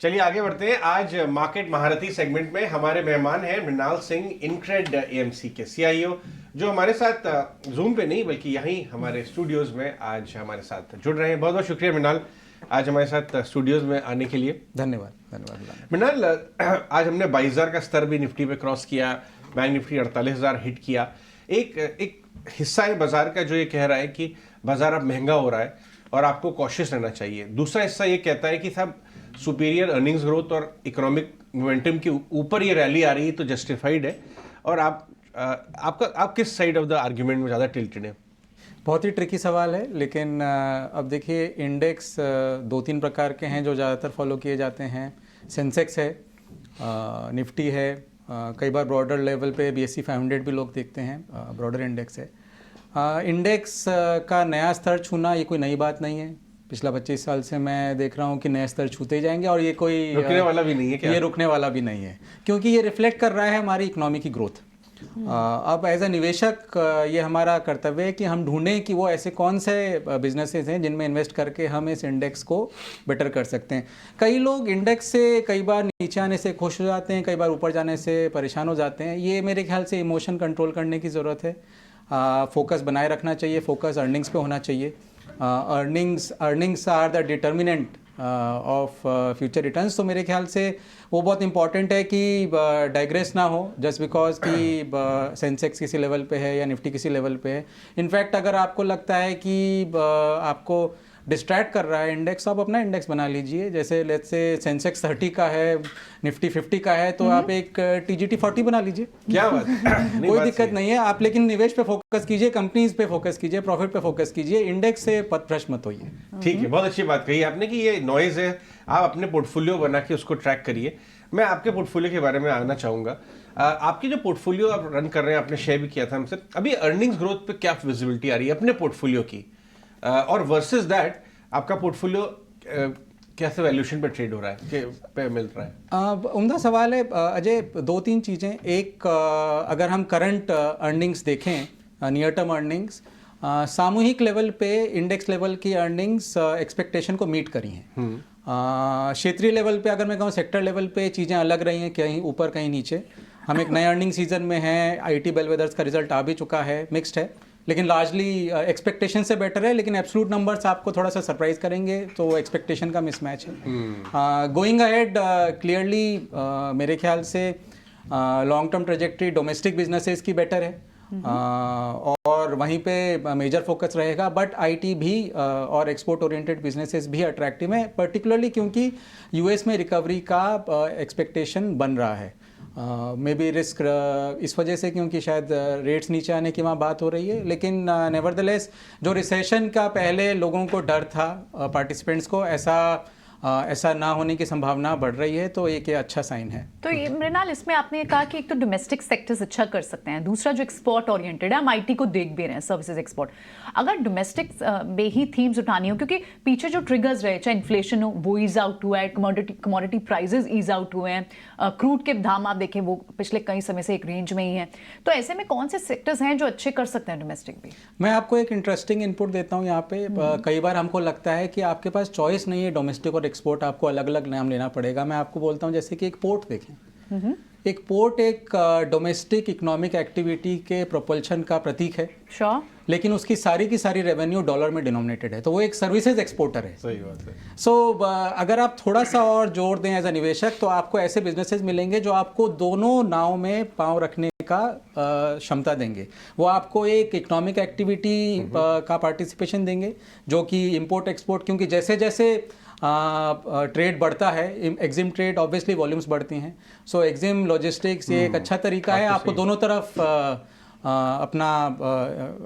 चलिए आगे बढ़ते हैं। आज मार्केट महारथी सेगमेंट में हमारे मेहमान हैं मृणाल सिंह, इनक्रेड एएमसी के सीईओ, जो हमारे साथ जूम पे नहीं बल्कि यहीं हमारे स्टूडियोज में आज हमारे साथ जुड़ रहे हैं। बहुत बहुत शुक्रिया मृणाल, आज हमारे साथ स्टूडियोज में आने के लिए। धन्यवाद धन्यवाद मृणाल, आज हमने 22,000 का स्तर भी निफ्टी पे क्रॉस किया, बैंक निफ्टी 48,000 हिट किया। एक हिस्सा है बाजार का जो ये कह रहा है कि बाजार अब महंगा हो रहा है और आपको कॉशियस रहना चाहिए। दूसरा हिस्सा ये कहता है कि साहब सुपीरियर अर्निंग्स ग्रोथ और इकोनॉमिक मोमेंटम के ऊपर ये रैली आ रही है तो जस्टिफाइड है। और आप किस साइड ऑफ द आर्ग्यूमेंट में ज़्यादा टिल्टेड है? बहुत ही ट्रिकी सवाल है, लेकिन अब देखिए इंडेक्स दो तीन प्रकार के हैं जो ज़्यादातर फॉलो किए जाते हैं। सेंसेक्स है, निफ्टी है, कई बार ब्रॉडर लेवल पे BSE 500 भी लोग देखते हैं, ब्रॉडर इंडेक्स है। इंडेक्स का नया स्तर छूना ये कोई नई बात नहीं है। पिछला 25 साल से मैं देख रहा हूँ कि नए स्तर छूते ही जाएंगे और ये कोई रुकने वाला भी नहीं है क्या? ये रुकने वाला भी नहीं है, क्योंकि ये रिफ्लेक्ट कर रहा है हमारी इकोनॉमी की ग्रोथ। अब एज ए निवेशक ये हमारा कर्तव्य है कि हम ढूंढें कि वो ऐसे कौन से बिजनेसेस हैं जिनमें इन्वेस्ट करके हम इस इंडेक्स को बेटर कर सकते हैं। कई लोग इंडेक्स से कई बार नीचे आने से खुश हो जाते हैं, कई बार ऊपर जाने से परेशान हो जाते हैं। ये मेरे ख्याल से इमोशन कंट्रोल करने की ज़रूरत है। फोकस बनाए रखना चाहिए, फोकस अर्निंग्स पे होना चाहिए। Earnings are the determinant of future returns. तो मेरे ख्याल से वो बहुत इंपॉर्टेंट है कि डाइग्रेस ना हो जस्ट बिकॉज कि सेंसेक्स किसी लेवल पे है या निफ्टी किसी लेवल पे है। इनफैक्ट अगर आपको लगता है कि आपको डिस्ट्रैक्ट कर रहा है इंडेक्स, आप अपना इंडेक्स बना लीजिए। जैसे लेट्स से सेंसेक्स 30 का है, निफ्टी 50 का है, तो आप एक TGT 40 बना लीजिए। क्या बात है? कोई दिक्कत नहीं है। आप लेकिन निवेश पे फोकस कीजिए, कंपनीज पे फोकस कीजिए, प्रॉफिट पे फोकस कीजिए, इंडेक्स से पथभ्रष्ट मत होइए। ठीक है, बहुत अच्छी बात कही आपने कि ये नॉइज है, आप अपने पोर्टफोलियो बना के उसको ट्रैक करिए। मैं आपके पोर्टफोलियो के बारे में आना चाहूँगा। आपकी जो पोर्टफोलियो आप रन कर रहे हैं, आपने शेयर भी किया था हमसे, अभी अर्निंग्स ग्रोथ पे क्या विजिबिलिटी आ रही है अपने पोर्टफोलियो की, और वर्सेस दैट आपका पोर्टफोलियो कैसे वैल्यूएशन पे ट्रेड हो रहा है, पे मिल रहा है? उम्दा सवाल है अजय। दो तीन चीज़ें। एक, अगर हम करंट अर्निंग्स देखें, नियर टर्म अर्निंग्स, सामूहिक लेवल पे इंडेक्स लेवल की अर्निंग्स एक्सपेक्टेशन को मीट करी हैं। क्षेत्रीय लेवल पे अगर मैं कहूँ, सेक्टर लेवल पे चीज़ें अलग रही हैं, कहीं ऊपर कहीं नीचे। हम एक नए अर्निंग सीजन में हैं, IT बेलवेदर्स का रिजल्ट आ भी चुका है, मिक्स्ड है, लेकिन लार्जली एक्सपेक्टेशन से बेटर है। लेकिन एब्सोल्यूट नंबर्स आपको थोड़ा सा सरप्राइज करेंगे, तो एक्सपेक्टेशन का मिसमैच है। गोइंग अहेड क्लियरली मेरे ख्याल से long term trajectory domestic businesses की बेटर है, और वहीं पे मेजर फोकस रहेगा। बट IT भी और एक्सपोर्ट ओरिएंटेड बिजनेसेस भी अट्रैक्टिव है, पर्टिकुलरली क्योंकि US में रिकवरी का एक्सपेक्टेशन बन रहा है। मे बी रिस्क इस वजह से, क्योंकि शायद रेट्स नीचे आने की वहाँ बात हो रही है। लेकिन नेवरदलेस जो रिसेशन का पहले लोगों को डर था, पार्टिसिपेंट्स को, ऐसा ना होने की संभावना बढ़ रही है, तो एक अच्छा साइन है। तो ये मृणाल, इसमें आपने कहा कि एक तो डोमेस्टिक सेक्टर्स अच्छा कर सकते हैं, दूसरा जो एक्सपोर्ट ओरिएंटेड है, हम IT को देख भी रहे हैं, सर्विसेज एक्सपोर्ट। अगर डोमेस्टिक में ही थीम्स उठानी हो, क्योंकि पीछे जो ट्रिगर्स रहे, चाहे इन्फ्लेशन हो वो ईज आउट हुआ है, कमोडिटी प्राइजेस ईज आउट हुए हैं, क्रूड के दाम आप देखें वो पिछले कई समय से एक रेंज में ही है, तो ऐसे में कौन से सेक्टर्स हैं जो अच्छे कर सकते हैं डोमेस्टिक भी? मैं आपको एक इंटरेस्टिंग इनपुट देता हूँ यहाँ पे। कई बार हमको लगता है कि आपके पास चॉइस नहीं है, डोमेस्टिक और एक्सपोर्ट आपको अलग अलग नाम लेना पड़ेगा। मैं आपको बोलता हूँ, जैसे कि एक पोर्ट देखें। एक पोर्ट एक डोमेस्टिक इकोनॉमिक एक्टिविटी के प्रोपल्शन का प्रतीक है, लेकिन उसकी सारी की सारी रेवेन्यू डॉलर में डिनोमिनेटेड है, तो वो एक सर्विसेज एक्सपोर्टर है। सही बात है। सो अगर आप थोड़ा सा और जोर दें एज अ निवेशक, तो आपको ऐसे बिजनेसेस मिलेंगे जो आपको दोनों नाव में पांव रखने का क्षमता देंगे। वो आपको एक इकोनॉमिक एक्टिविटी का पार्टिसिपेशन देंगे, जो कि इंपोर्ट एक्सपोर्ट, क्योंकि जैसे जैसे ट्रेड बढ़ता है, एग्जिम ट्रेड ऑब्वियसली वॉल्यूम्स बढ़ती हैं। सो एग्जिम लॉजिस्टिक्स ये एक अच्छा तरीका है आपको दोनों तरफ अपना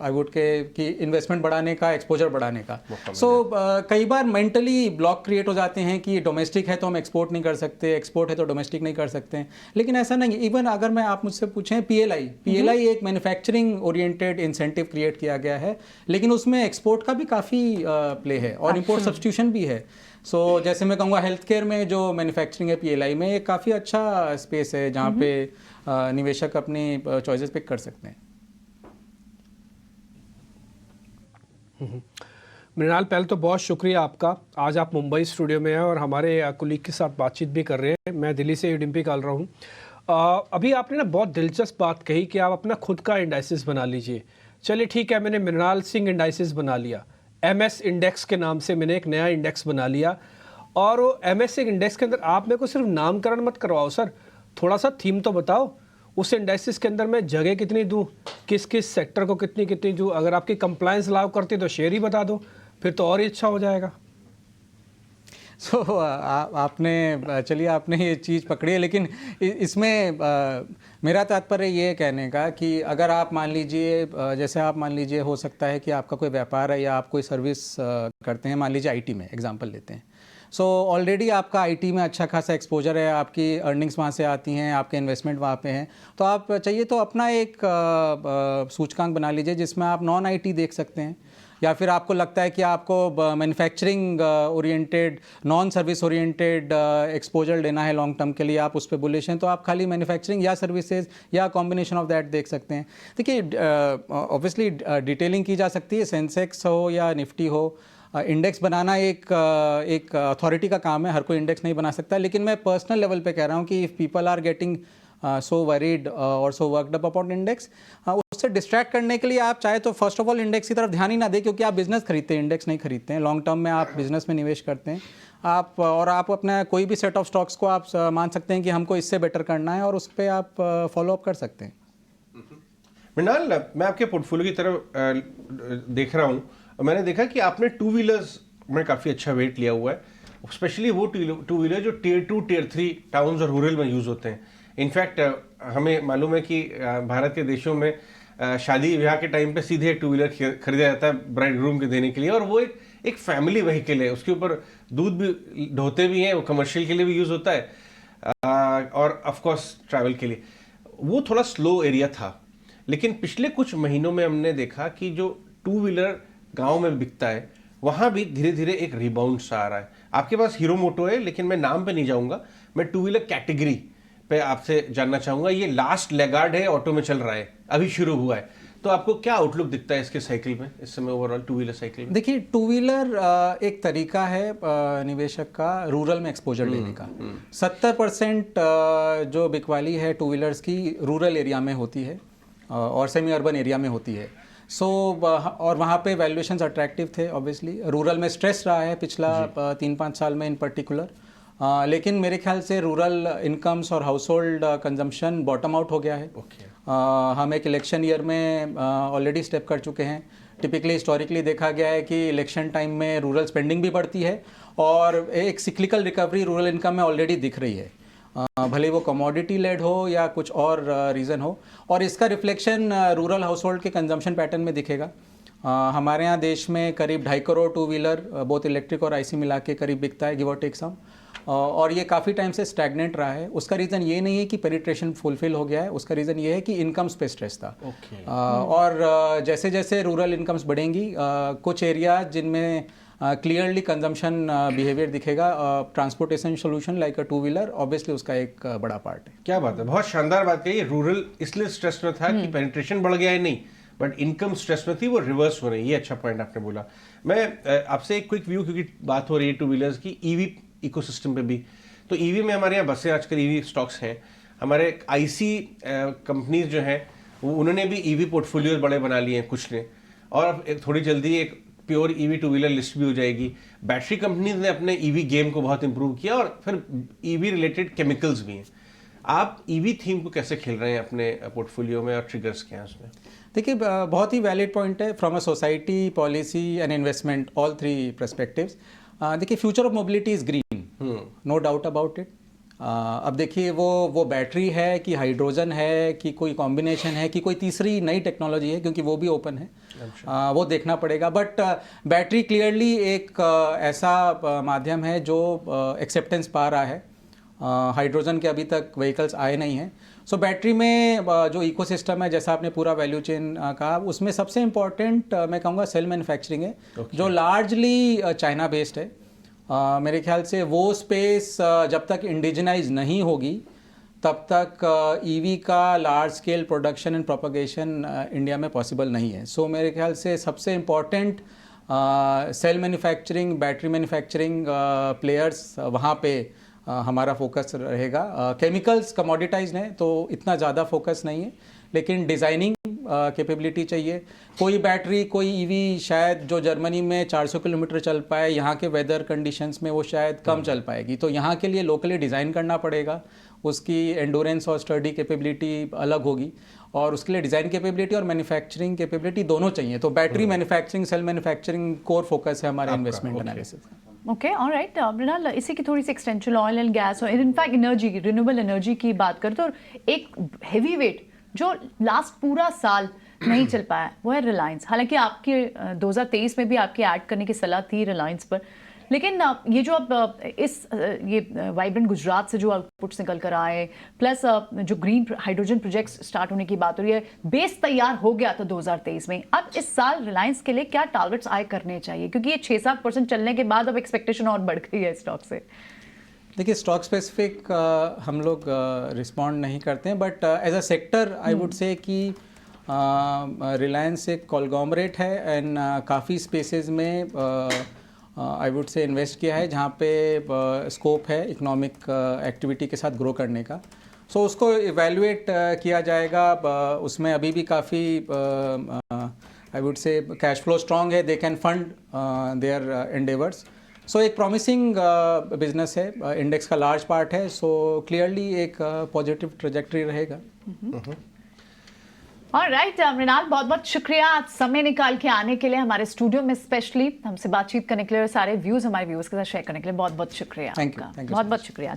आई वुड कि इन्वेस्टमेंट बढ़ाने का, एक्सपोजर बढ़ाने का। सो कई बार मेंटली ब्लॉक क्रिएट हो जाते हैं कि डोमेस्टिक है तो हम एक्सपोर्ट नहीं कर सकते, एक्सपोर्ट है तो डोमेस्टिक नहीं कर सकते हैं, लेकिन ऐसा नहीं। इवन अगर मैं आप मुझसे पूछें PLI एक मैन्युफैक्चरिंग ओरिएंटेड इंसेंटिव क्रिएट किया गया है, लेकिन उसमें एक्सपोर्ट का भी काफ़ी प्ले है और इम्पोर्ट सब्स्टिट्यूशन भी है। सो जैसे मैं कहूँगा हेल्थ केयर में जो मैन्युफैक्चरिंग है PLI में, एक काफ़ी अच्छा स्पेस है जहाँ पे निवेशक अपनी चॉइसेस पिक कर सकते हैं। मृणाल, पहले तो बहुत शुक्रिया आपका। आज आप मुंबई स्टूडियो में हैं और हमारे कुलीग के साथ बातचीत भी कर रहे हैं। मैं दिल्ली से डिम्पी काल रहा हूँ। अभी आपने ना बहुत दिलचस्प बात कही कि आप अपना खुद का इंडाइसिस बना लीजिए। चलिए ठीक है, मैंने मृणाल सिंह इंडाइसिस बना लिया। MS इंडेक्स के नाम से मैंने एक नया इंडेक्स बना लिया और वो MS इंडेक्स के अंदर आप मेरे को सिर्फ नामकरण मत करवाओ सर, थोड़ा सा थीम तो बताओ। उस इंडाइसिस के अंदर मैं जगह कितनी दूँ, किस किस सेक्टर को कितनी कितनी दूँ। अगर आपकी कंप्लायंस अलाउ करती है तो शेयर ही बता दो, फिर तो और ही अच्छा हो जाएगा। आपने चलिए आपने ये चीज़ पकड़ी है, लेकिन इसमें मेरा तात्पर्य ये कहने का कि अगर आप मान लीजिए जैसे आप मान लीजिए हो सकता है कि आपका कोई व्यापार है या आप कोई सर्विस करते हैं, मान लीजिए IT में एग्जांपल लेते हैं। सो ऑलरेडी आपका IT में अच्छा खासा एक्सपोजर है, आपकी अर्निंग्स वहाँ से आती हैं, आपके इन्वेस्टमेंट वहाँ पे हैं, तो आप चाहिए तो अपना एक सूचकांक बना लीजिए जिसमें आप नॉन IT देख सकते हैं। या फिर आपको लगता है कि आपको manufacturing oriented, non service oriented exposure लेना है लॉन्ग टर्म के लिए, आप उस पर बुलिश हैं, तो आप खाली मैन्युफैक्चरिंग या सर्विसेज या कॉम्बिनेशन ऑफ दैट देख सकते हैं। देखिए ऑब्वियसली डिटेलिंग की जा सकती है, सेंसेक्स हो या निफ्टी हो। इंडेक्स बनाना एक अथॉरिटी का काम है, हर कोई इंडेक्स नहीं बना सकता। लेकिन मैं पर्सनल लेवल पे कह रहा हूँ कि if people are getting so worried और so worked up about index, उससे डिस्ट्रैक्ट करने के लिए आप चाहे तो फर्स्ट ऑफ ऑल इंडेक्स की तरफ ध्यान ही ना दें, क्योंकि आप बिजनेस खरीदते हैं, इंडेक्स नहीं खरीदते हैं। लॉन्ग टर्म में आप बिजनेस में निवेश करते हैं आप, और आप अपना कोई भी सेट ऑफ स्टॉक्स को आप मान सकते हैं कि हमको इससे बेटर करना है और उस पर आप फॉलो अप कर सकते हैं। मृणाल, मैं आपके पोर्टफोलियो की तरफ देख रहा हूँ, मैंने देखा कि आपने टू व्हीलर्स में काफ़ी अच्छा वेट लिया हुआ है, स्पेशली वो टू व्हीलर जो Tier 2 Tier 3 टाउन्स और रूरल में यूज़ होते हैं। इनफैक्ट हमें मालूम है कि भारत के देशों में शादी ब्याह के टाइम पे सीधे टू व्हीलर खरीदा जाता है ब्राइड ग्रूम के देने के लिए, और वो एक फैमिली व्हीकल है, उसके ऊपर दूध भी ढोते भी हैं, वो कमर्शियल के लिए भी यूज़ होता है और ऑफकोर्स ट्रैवल के लिए। वो थोड़ा स्लो एरिया था, लेकिन पिछले कुछ महीनों में हमने देखा कि जो टू व्हीलर गाँव में बिकता है वहाँ भी धीरे धीरे एक रिबाउंड सा आ रहा है। आपके पास हीरो मोटो है, लेकिन मैं नाम पे नहीं जाऊँगा, मैं टू व्हीलर कैटेगरी पे आपसे जानना चाहूंगा। ये लास्ट लेगार्ड है, ऑटो में चल रहा है, अभी शुरू हुआ है, तो आपको क्या आउटलुक दिखता है इसके साइकिल में इस समय ओवरऑल टू व्हीलर साइकिल में? देखिए, टू व्हीलर एक तरीका है निवेशक का रूरल में एक्सपोजर लेने का। 70% जो बिकवाली है टू व्हीलर्स की रूरल एरिया में होती है और सेमी अर्बन एरिया में होती है। और वहाँ पे वैल्यूएशंस अट्रैक्टिव थे। ऑब्वियसली रूरल में स्ट्रेस रहा है पिछला 3-5 साल में इन पर्टिकुलर, लेकिन मेरे ख्याल से रूरल इनकम्स और house hold consumption bottom out हो गया है। हम एक इलेक्शन ईयर में ऑलरेडी स्टेप कर चुके हैं। टिपिकली हिस्टोरिकली देखा गया है कि इलेक्शन टाइम में रूरल स्पेंडिंग भी बढ़ती है और एक सिक्लिकल रिकवरी रूरल इनकम में ऑलरेडी दिख रही है, भले वो कमोडिटी लेड हो या कुछ और रीज़न हो, और इसका रिफ्लेक्शन रूरल हाउस होल्ड के कंजम्पशन पैटर्न में दिखेगा। हमारे यहाँ देश में करीब 2.5 crore two wheeler both electric और IC मिला के करीब बिकता है, गिव और टेक सम, और ये काफ़ी टाइम से स्टैग्नेंट रहा है। उसका रीज़न ये नहीं है कि पेनिट्रेशन फुलफिल हो गया है, उसका रीज़न ये है कि इनकम्स पे स्ट्रेस था। और जैसे जैसे रूरल इनकम्स बढ़ेंगी, कुछ एरिया जिनमें क्लियरली कंजम्पशन बिहेवियर दिखेगा, ट्रांसपोर्टेशन सोल्यूशन लाइक अ टू व्हीलर ऑब्वियसली उसका एक बड़ा पार्ट है। क्या बात है, बहुत शानदार बात कही। रूरल इसलिए स्ट्रेस में था कि पेनिट्रेशन बढ़ गया है नहीं, बट इनकम स्ट्रेस में थी, वो रिवर्स हो रही है। ये अच्छा पॉइंट आपने बोला। मैं आपसे एक क्विक व्यू, क्योंकि बात हो रही है टू व्हीलर्स की, EV इकोसिस्टम पे भी, तो EV में हमारे यहाँ बसें आजकल EV स्टॉक्स हैं। हमारे IC कंपनीज जो हैं वो उन्होंने भी EV पोर्टफोलियोज बड़े बना लिए हैं कुछ ने, और अब थोड़ी जल्दी एक pure EV two wheeler list भी हो जाएगी। बैटरी कंपनीज ने अपने EV गेम को बहुत इंप्रूव किया, और फिर EV रिलेटेड केमिकल्स भी हैं। आप EV थीम को कैसे खेल रहे हैं अपने पोर्टफोलियो में, और ट्रिगर्स क्या हैं उसमें? देखिए, बहुत ही वैलिड पॉइंट है from a society, policy and investment, all 3 perspectives. देखिए, future of mobility is green, no doubt about it. अब देखिए वो बैटरी है कि हाइड्रोजन है कि कोई कॉम्बिनेशन है कि कोई तीसरी नई टेक्नोलॉजी है, क्योंकि वो भी ओपन है, वो देखना पड़ेगा। बट बैटरी क्लियरली एक ऐसा माध्यम है जो एक्सेप्टेंस पा रहा है। हाइड्रोजन के अभी तक व्हीकल्स आए नहीं हैं। सो बैटरी में जो इकोसिस्टम है, जैसा आपने पूरा वैल्यू चेन कहा, उसमें सबसे इम्पॉर्टेंट मैं कहूँगा सेल मैन्युफैक्चरिंग है, जो लार्जली चाइना बेस्ड है। मेरे ख्याल से वो स्पेस जब तक इंडिजिनाइज नहीं होगी तब तक EV का large scale production and propagation India में पॉसिबल नहीं है। सो मेरे ख्याल से सबसे important cell manufacturing, battery manufacturing players, वहाँ पे हमारा फोकस रहेगा। केमिकल्स कमोडिटाइज्ड हैं तो इतना ज़्यादा फोकस नहीं है, लेकिन डिज़ाइनिंग कैपेबिलिटी चाहिए। कोई बैटरी, कोई ईवी शायद जो जर्मनी में 400 किलोमीटर चल पाए, यहाँ के वेदर कंडीशंस में वो शायद कम चल पाएगी, तो यहाँ के लिए लोकली डिज़ाइन करना पड़ेगा। उसकी एंडोरेंस और स्टडी कैपेबिलिटी अलग होगी, और उसके लिए डिज़ाइन कैपेबिलिटी और मैन्युफैक्चरिंग कैपेबिलिटी दोनों चाहिए। तो battery manufacturing, cell manufacturing core focus है हमारे इन्वेस्टमेंट एनालिसिस का। ओके, ऑलराइट मृणाल, इसी की थोड़ी सी एक्सटेंशन, ऑयल एंड गैस और इनफैक्ट एनर्जी की, रिन्यूएबल एनर्जी की बात करते हैं, और एक हेवी वेट जो लास्ट पूरा साल नहीं चल पाया वो है रिलायंस। हालांकि आपके 2023 में भी आपकी ऐड करने की सलाह थी रिलायंस पर, लेकिन ये जो अब ये वाइब्रेंट गुजरात से जो आउटपुट्स निकल कर आए, प्लस जो ग्रीन हाइड्रोजन प्रोजेक्ट्स स्टार्ट होने की बात हो रही है, बेस तैयार हो गया था 2023 में। अब इस साल रिलायंस के लिए क्या टारगेट्स आए करने चाहिए, क्योंकि ये 6-7% चलने के बाद अब एक्सपेक्टेशन और बढ़ गई है स्टॉक से। देखिए, स्टॉक स्पेसिफिक हम लोग रिस्पॉन्ड नहीं करते हैं, but as a sector I would say कि रिलायंस एक कॉन्ग्लोमरेट है एंड काफ़ी स्पेसेस में आई वुड से इन्वेस्ट किया है जहाँ पे स्कोप है इकोनॉमिक एक्टिविटी के साथ ग्रो करने का। सो उसको इवेल्युएट किया जाएगा। उसमें अभी भी काफ़ी I would say cash flow strong है, they can fund their endeavours. So एक प्रॉमिसिंग बिजनेस है, इंडेक्स का लार्ज पार्ट है, सो क्लियरली एक पॉजिटिव ट्रेजेक्टरी रहेगा। ऑलराइट मृणाल, बहुत बहुत शुक्रिया आज समय निकाल के आने के लिए हमारे स्टूडियो में, स्पेशली हमसे बातचीत करने के लिए और सारे व्यूज हमारे व्यूअर्स के साथ शेयर करने के लिए बहुत बहुत शुक्रिया। थैंक यू, बहुत बहुत शुक्रिया।